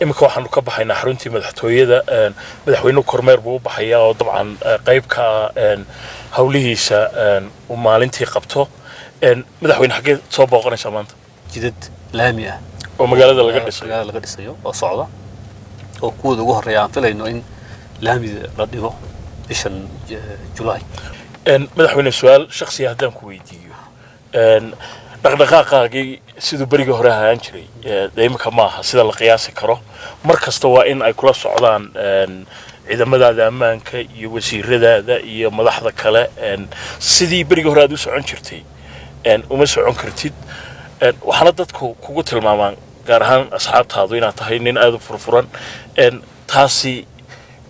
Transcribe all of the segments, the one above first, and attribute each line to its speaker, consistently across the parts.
Speaker 1: imika waxaanu ka baxaynaa xaruntii madaxtooyada madaxweynuhu kormeer buu u baxayaa oo dabcan qayb ka hawlihiisa uu maalintii qabto madaxweyne xaggee soo booqanaysaa maanta
Speaker 2: jidad laami ah
Speaker 1: oo magaalada laga
Speaker 2: dhisayo oo socda oo kuwada ugu horeeya aan filayno in laamida la dhigo bishan July
Speaker 1: madaxweyne su'aal shakhsi ah haddaan ku weydiiyo dhaqdhaqaaqaagii siduu bariga hore ahaan jiray imika maaha sida la qiyaasi karo mar kasta waa in ay kula socdaan ciidamadaada ammaanka iyo wasiiradaada iyo madaxda kale sidii bariga hore aad u socon jirtay uma socon kartid waxaana dadku kugu tilmaamaan gaar ahaan asxaabtaadu inaad tahay nin aad u furfuran taasi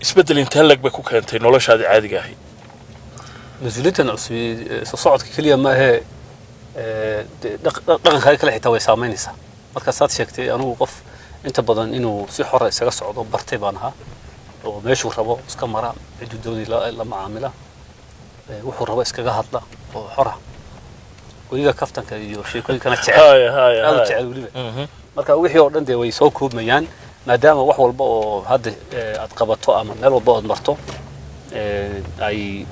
Speaker 1: isbeddel intee lag bay ku keentay noloshaada caadiga ahayd
Speaker 2: mas-uuliyaddan cusub socodka keliya ma ahee dhaqankaaga kale xitaa way saamaynaysaa markaasaad sheegtay anugu qof inta badan inuu si xora isaga socdo bartay baan ahaa oo meeshuu rabo iska mara ciduu doonay la macaamila wuxuu rabo iskaga hadla oo xora weliga kaftanka iyo sheekooyinkana jecel weliba marka wixii oo dhan dee way soo koobmayaan maadaama wax walba oo hadda aad qabato ama meel walba ood marto ay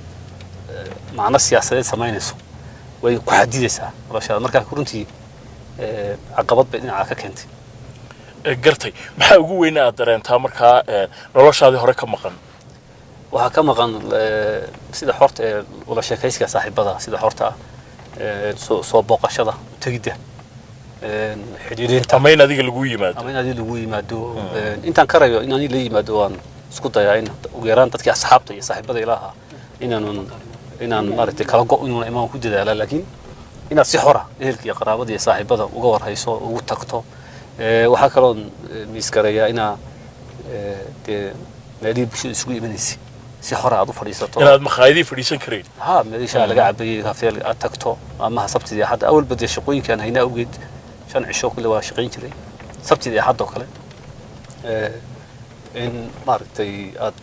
Speaker 2: macno siyaasadeed samaynayso way ku xadidaysaa noloshaada markaa runtii caqabad bay dhinaca ka keentay
Speaker 1: gartay maxaa ugu weyn aad dareentaa markaa noloshaadii hore ka maqan
Speaker 2: waxaa ka maqan sida xorta ee wada sheekaysiga saaxiibada sida xorta soo booqashada tegidda xidhiidhinta
Speaker 1: ama in adiga lagu
Speaker 2: yimaado intaan karayo in aniga la yimaado waan isku dayaa in ugu yaraan dadkii asxaabta iyo saaxiibada ilaaha inaan maaragtay kala go' inuuna imaan ku dadaala laakiin inaad si xora ehelka iyo qaraabada iyo saaxiibada uga warhayso ugu tagto waxaa kaloo miiskareeyaa inaa dee meelihii bulshada isugu imanaysay si xora aad u fadhiisato
Speaker 1: inaad makhaayadii fadhiisan karayn
Speaker 2: meelishaa laga cabayay kafeel aad tagto amaha sabtidii hadda awalba dee shaqooyinkaan haynaa awgeed 5 cisho kale waa shaqayn jiray sabtidii hadda oo kale in maaragtay aad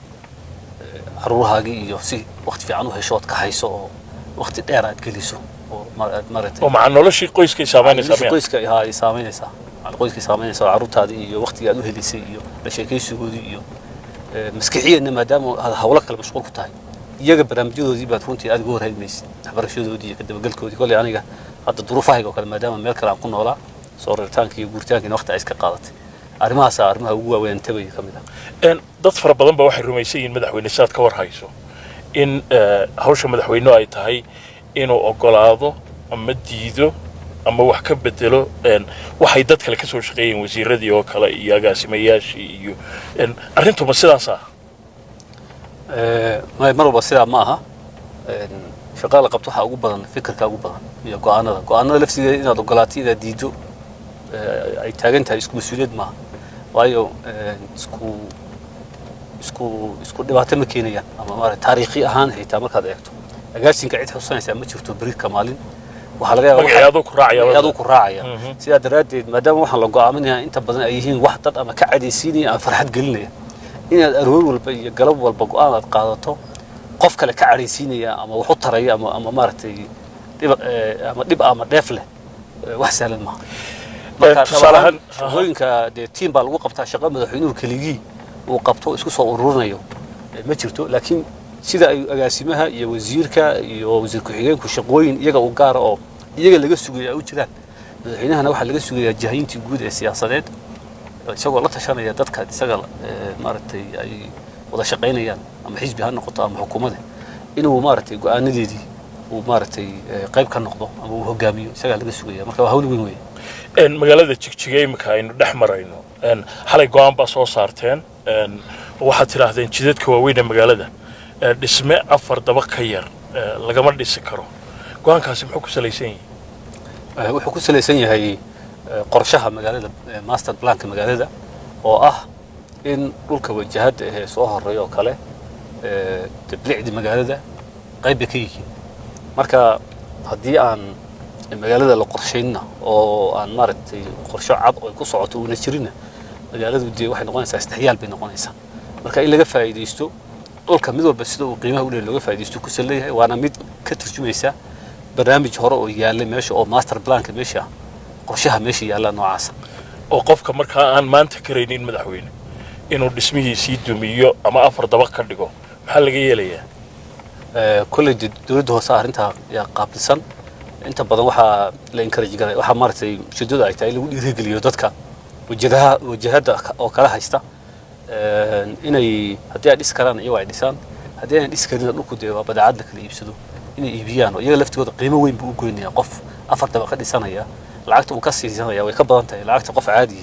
Speaker 2: caruurahaagii iyo si waqti fiican u hesho ood ka hayso oo waqti dheer aad geliso oo maaragtay
Speaker 1: oo macna noloshii qoyska saameynaysaa
Speaker 2: qoyska ay saameynaysaa qoyska saameynaysaa caruurtaadii iyo waqtiga aad u helisay iyo la sheekaysigoodii iyo maskaxiyadna maadaama aad hawlo kale mashquul ku tahay iyaga barnaamijyadoodii baad runtii aad uga warhaymaysid waxbarashadoodii iyo kadabagalkoodii kolley aniga hadda duruufahayga oo kale maadaama meel kale aan ku noolaa soo reeritaanka iyo guuritaankiina waqti ay iska qaadatay arrimahaas arrimaha ugu waaweyn tabay ka mid ah
Speaker 1: dad fara badan ba waxay rumaysan yihiin madaxweyne saad ka warhayso in hawsha madaxweyne ay tahay inuu ogolaado ama diido ama wax ka bedelo waxay dad kale ka soo shaqeeyeen wasiiradii oo kale iyo agaasimayaashii iyo arrintu ma sidaas ah
Speaker 2: mar walba sidaa ma aha shaqada la qabto waxaa ugu badan fikirka ugu badan iyo go'aanada laftigeeda inaad ogolaato inaad diido ay taagan tahay isku mas'uuliyad maaha waayo isku dhibaato ma keenayaan ama maaragtay taariikhi ahaan xitaa markaad eegto agaasinka cid xusanaysaa ma jirto bariirka maalin waxaa laga yaabaa
Speaker 1: magacaadu
Speaker 2: ku raacaya sidaa daraaddeed maadaama waxaan la go'aaminayaa inta badan ay yihiin wax dad ama ka cadaysiinaya ama farxad gelinaya inaad aroor walba iyo galab walba go'aan aad qaadato qof kale ka cadaysiinaya ama wax u taraya ama maaragtay dhib ama dheef leh wax sahlan maaha marka shaqooyinka dee tiim baa lagu qabtaa shaqo madaxweynuhu keligii uu qabto isku soo ururinayo ma jirto laakiin sida ay agaasimaha iyo wasiirka iyo wasiir ku-xigeenku shaqooyin iyaga u gaara oo iyaga laga sugaya u jiraan madaxweynahana waxaa laga sugayaa jahayntii guud ee siyaasadeed isagoo la tashanaya dadka isaga maaragtay ay wada shaqaynayaan ama xisbi ha noqoto ama xukuumadda inuu maaragtay go'aanadeedii uu maaragtay qayb ka noqdo ama uu hogaamiyo isagaa laga sugaya marka waa hawl weyn weeye
Speaker 1: magaalada jigjiga imika aynu dhex marayno xalay go'aan baa soo saarteen waxaad tidhaahdeen jidadka waaweyn ee magaalada dhisme 4 dabaq ka yar lagama dhisi karo go'aankaasi muxuu ku salaysan yahay
Speaker 2: wuxuu ku salaysan yahay qorshaha magaalada master planka magaalada oo ah in dhulka wajahada ee soo horeeyo oo kale tabliicdi magaalada qayb ka yihiin marka haddii aan magaalada la qorshayna oo aan maaragtay qorsho cad oo ku socoto una jirina magaaladu dee waxay noqonaysaa istixyaal bay noqonaysaa marka in laga faa'iideysto dhulka mid walba sida uu qiimaha u leeyahay looga faa'iideysto ku saleeyahay waana mid ka turjumaysa barnaamij hore oo yaallay meesha oo master planka meesha qorshaha meesha yaalla noocaas
Speaker 1: oo qofka markaa aan maanta karaynin madaxweyne inuu dhismihiisii dumiyo ama afar dabaq ka dhigo maxaa laga yeelayaa
Speaker 2: كل دولة هو صار أنت يا قابلسن أنت بدو وح لإنكرج جرا وح مرتي شدود أي تايل ويرجل يودتك وجهاد أو كلا هيستا إني هدي أديس كلام أيوة أديسان هدي أديس كلام نقود وبدأ عندك اللي يبسدوا إني يبيانو يلفت قد قيمة وين بقولني قف أفر طبقة أديسان هي العقد مكسر سنة يا ويكبر أنت العقد قف عادي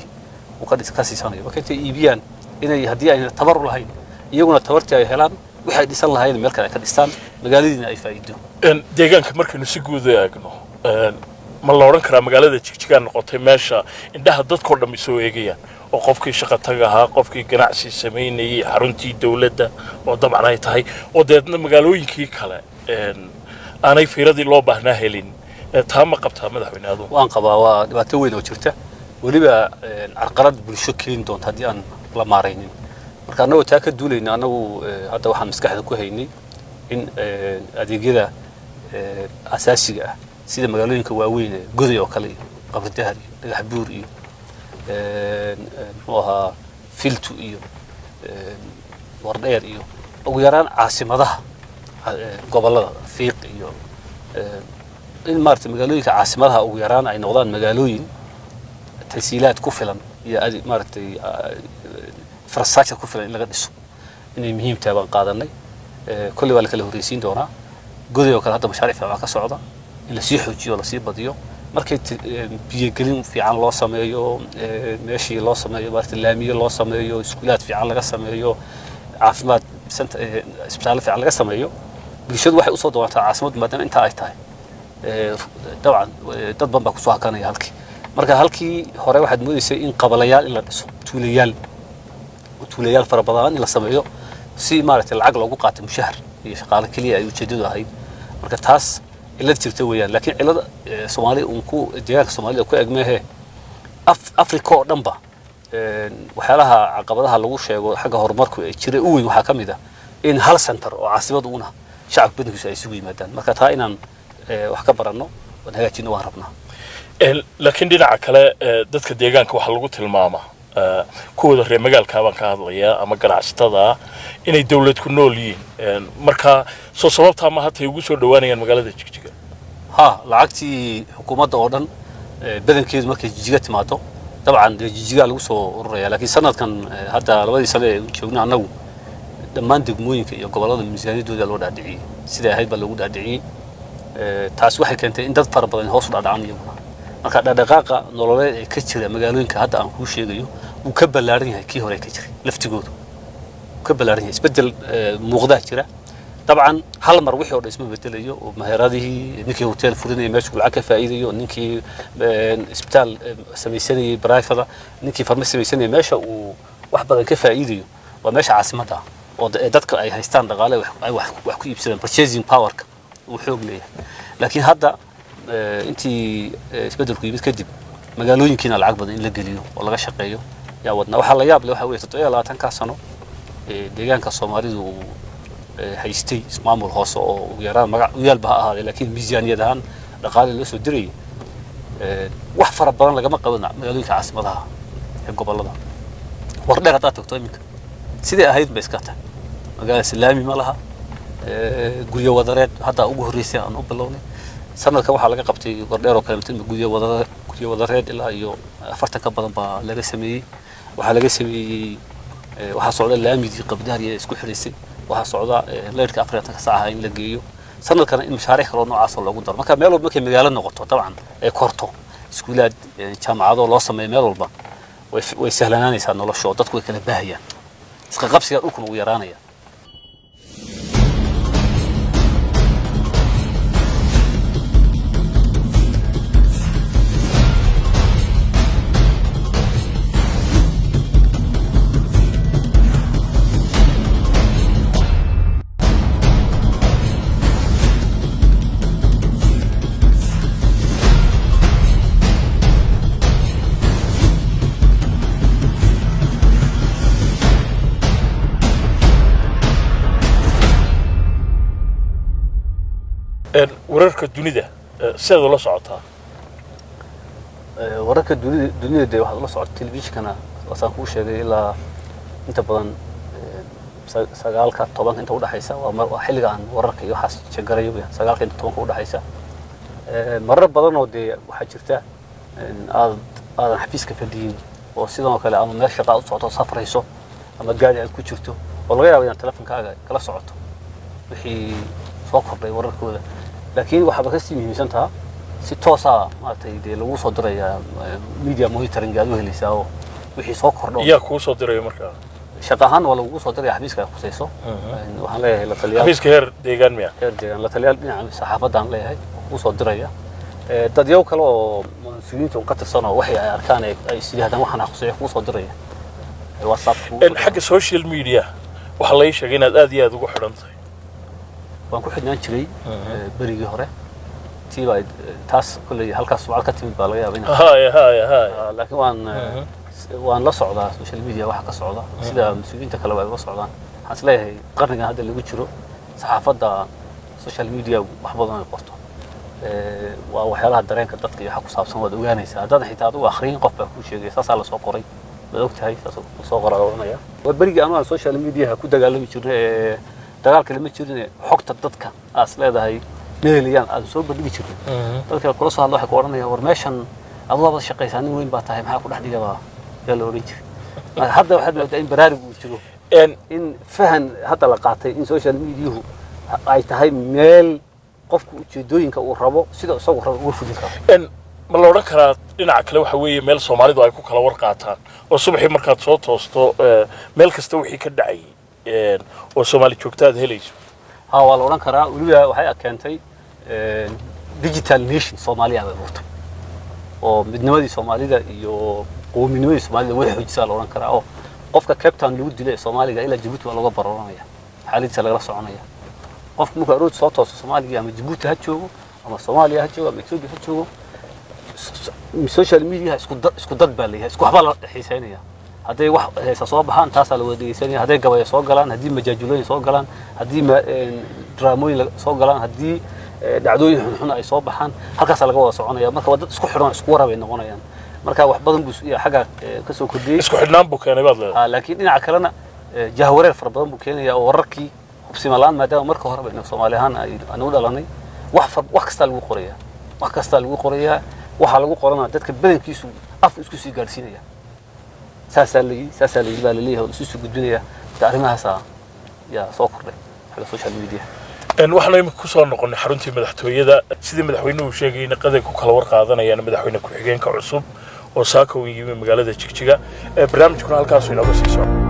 Speaker 2: وقد كسر سنة وكنت يبيان إني هدي أنا تبرر هاي يجونا تبرت يا هلان waxay dhisan lahayd meel kale ka dhistaan magaaladiina ay faa'iido
Speaker 1: deegaanka markaynu si guud u eegno ma la oran karaa magaalada Jigjiga noqotay meesha indhaha dadkoo dhan soo eegayaan oo qofkii shaqo tag ahaa qofkii ganacsi sameynayay xaruntii dawladda oo dabcan ay tahay oo deedna magaalooyinkii kale aanay fiiradii loo baahnaa helin taa ma qabtaa madaxweyne adu
Speaker 2: waan qabaa waa dhibaato weyn oo jirta waliba carqalad bulsho keen doonta haddii aan la maaraynin marka anagoo taa ka duulayna anagu hadda waxaan maskaxda ku haynay in adeegyada asaasiga ah sida magaalooyinka waaweyn goday oo kale qabridahar iyo dhagax buur iyo muxuu ahaa filtu iyo wardheer iyo ugu yaraan caasimadaha gobolada fiiq iyo in maarta magaalooyinka caasimadaha ugu yaraan ay noqdaan magaalooyin tasiilaad ku filan iyo maartay فرصات كفر إن لقد إسوا إنه مهم تابع قادرنا كل ولا كله رئيسين دونا جودي وكان هذا مشاريع في عماك الصعودة إلا سيحوا جي ولا سيب بديو مركز بيجرين في عن الله سمايو ماشي الله سمايو بارت اللامي الله سمايو سكولات في عن الله سمايو عاصمات سنت سبتال في عن الله سمايو بيشد واحد قصاد وقت عاصمة مدن أنت عايتها طبعا تطبق بقصوها كان يهلكي مركز هلكي هراء واحد مودي إن قبليال إلا بس توليال وتوليال فربضان إلى سمايو سي مارت العقل لو قاتم شهر شغاله كليه ay ujeedadu ahayd marka taas ila jirtay weeyaan laakiin cilada Soomaaliya ku deegaanka Soomaaliya ku egmehe Afrika oo dhanba waxyaalaha caqabadaha lagu sheego xagga horumarku ay jiray u weyn waxa kamid ah in hal center oo caasimad uuna shacabka badankiisu ay isugu yimaadaan marka taa inaan wax ka barano oo hagaajino waan rabnaa
Speaker 1: laakiin dhinaca kale dadka deegaanka waxa lagu tilmaamaa kuwada reer magaalka baan ka hadlayaa ama ganacsatada inay dawlad ku nool yihiin marka soo sababta ma hatay ugu soo dhawaanayaan magaalada Jigjiga
Speaker 2: ha lacagtii xukuumadda oo dhan badankeedu markay Jigjiga timaado dabcan Jigjiga lagu soo ururaya laakiin sanadkan hadda labadii sano ee joogna anagu dhammaan degmooyinka iyo gobolada miisaaniyadooda loo dhaadhiciyay sida ahayd baa lagu dhaadhiciyay taas waxay keentay in dad fara badan hoos u dhacaan iyaguna marka dhaqaaqa nololeed ee ka jira magaalooyinka hadda aan ku sheegayo uu ka balaaran yahay kii hore ka jiray laftigoodu ka balaaran yahay isbedel muuqda jira dabcan hal mar wixii oo dhismo bedelayo oo maharadihii ninkii hotel furinay meesha lacag ka faa'iidayo ninkii isbitaal samaysanayay private ninkii farmasi samaysanayay meesha uu wax badan ka faa'iidayo waa meesha caasimada oo dadka ay haystaan dhaqaale wax ku iibsadaan purchasing power uu xoog leeyahay laakiin hadda intii isbedelku yimid kadib magaalooyinkiina lacag badan in la geliyo oo laga shaqeeyo yaa wadna waxa la yaab leh waxa weeye 27 ka sano deegaanka Soomaalidu haystay ismaamul hoose oo ugu yaraan magac u yaalba ahaade laakiin miisaaniyad ahaan dhaqaale loo soo diray wax fara badan lagama qaban magaalooyinka caasimadaha ee gobolada wardheer hadda tagto iminka sidii ahayd ba iska tahay magaalada Salaami ma laha guryo wadareed hadda ugu horeysay aan u bilownay sanadkan waxa laga qabtay wardheer oo kale inta guryo wadareed ilaa iyo 40 ka badan baa laga sameeyay waxa laga sameeyay waxa socda laamidii qabdaariya isku xiriisay waxa socda leerka 40 saaca in la geeyo sanadkan in mashaariic kale oo noocaas loogu daro marka meel walba markay magaalo noqoto dabcan ay korto iskuulaad jaamacado loo sameeyo meel walba way sahlanaanaysaa nolosha dadku way kala baahayaan iska qabsiga dhulkuna uu yaraanaya
Speaker 1: wararka dunida sida la socotaa
Speaker 2: wararka dunida waxaad la socotay telefishinkana wasaan ku sheegay ilaa inta badan 9 10 inta u dhaxaysa waa xilliga aan wararka iyo waxaas jagarayo 9 inta 10 u dhaxaysa marar badan oo waxa jirta aad xafiiska fadhiyin oo sidoo kale ama meel shaqo u socoto safrayso ama gaari ay ku jirto oo laga yaabo in telefonkaaga kala socoto wixii soo kordhay wararkooda laakiin waxa ka sii muhiimsan tahay si toos ah maartay lagu soo diraya media monitoring aad u helaysaa oo wixii soo kordho
Speaker 1: yaa ku soo diray markaa
Speaker 2: shaqahan wala ugu soo diray xafiiska qusayso waxaan leeyahay la taliyaal
Speaker 1: xafiiska heer deegaan miya
Speaker 2: heer deegaan la taliyaal dhinaca saxaafadan leeyahay ku soo diraya dad yow kale oo mas'uuliyiinta ka tirsan oo waxay arkaan ay sidaadan waxaan qusay ku soo diraya WhatsApp
Speaker 1: xagga social media waxa la sheegay inaad aad iyo aad ugu xirantahay
Speaker 2: waan ku xidhnaan jiray berigii hore tiiba taas kulli halkaas su'aal ka timid baa laga yaabaa
Speaker 1: haay
Speaker 2: laakiin waan la socdaa social media waxa ka socda sida mas'uuliyiinta kale ay uga socdaan waxaan isleeyahay qarnigan hadda lagu jiro saxaafadda social media wax badan ay qorto waa waxyaalaha dareenka dadka iyo waxa ku saabsan wada ogaanaysa hadda xitaa aad u akhriin qof baa ku sheegay saas la soo qoray ma ogtahay saas soo qoraanaya waa berigii aan social media ku dagaalami jirnay dagaalka lama jirin xogta dadka aas leedahay meeliyaan aad soo bandhigi jirnay dadka kula soo hadlo waxa ku oranaya war meeshan adoo shaqaysan weyn baa tahay maxaa ku dhex dhigaba yalla oran jiray hadda waxaad moodaa in baraarug uu jiro in fahan hadda la qaatay in social media ay tahay meel qofku ujeedooyinka uu rabo sida isagu rabo uu fudin karo
Speaker 1: ma la oran karaa dhinaca kale waxa weeye meel Soomaalidu ay ku kala war qaataan oo subaxii markaad soo toosto meel kasta wixii ka dhacay oo Soomaali joogtaad helayso
Speaker 2: waa la oran karaa waliba waxay keentay digital nation Soomaaliya ay wurtay oo midnimadii Soomaalida iyo qowminimadii Soomaalida way xoojisay la oran karaa oo qofka captain lagu dilay Soomaaliga ilaa Djibouti waa laga baroranaya xaaladda laga soconaya qofku marka rood soo tooso Soomaaliga ama Djibouti ha joogo ama Soomaaliya ha joogo ama Ethiopia ha joogo social media isku dad baa leeyahay isku waxba la xiiseynaya haday wax heesa soo baxaan taas la wada dhigeysanaya haday gabay soo galaan hadii majaajulooyin soo galaan hadii draamooyin soo galaan hadii dhacdooyin xun ay soo baxaan halkaas laga wada soconaya marka wada isku xiran isku warabay noqonayaan marka wax badan buu xaga ka soo kordhiyay
Speaker 1: isku xidhnaan buu keenay baad leedahay
Speaker 2: laakiin dhinaca kalena jahwareer far badan buu keenaya oo wararkii hubsimalaan maadaama marka hore bayna Soomaaliyahan ay anu dhalanay wax kasta lagu qorayaa waxa lagu qoranaa dadka badankiisu af isku sii gaarsiinaya saasaalay baa leeyahay oo isku gudbinaya arrimahaas ya soo kordhay xagga social media
Speaker 1: waxaan imika ku soo noqonay xaruntii madaxtooyada sidii madaxweynuhu sheegay in qaday ku kala war qaadanayaan madaxweyne ku xigeenka cusub oo saaka u yimid magaalada Jigjiga barnaamijkuna halkaas inoo sii socdo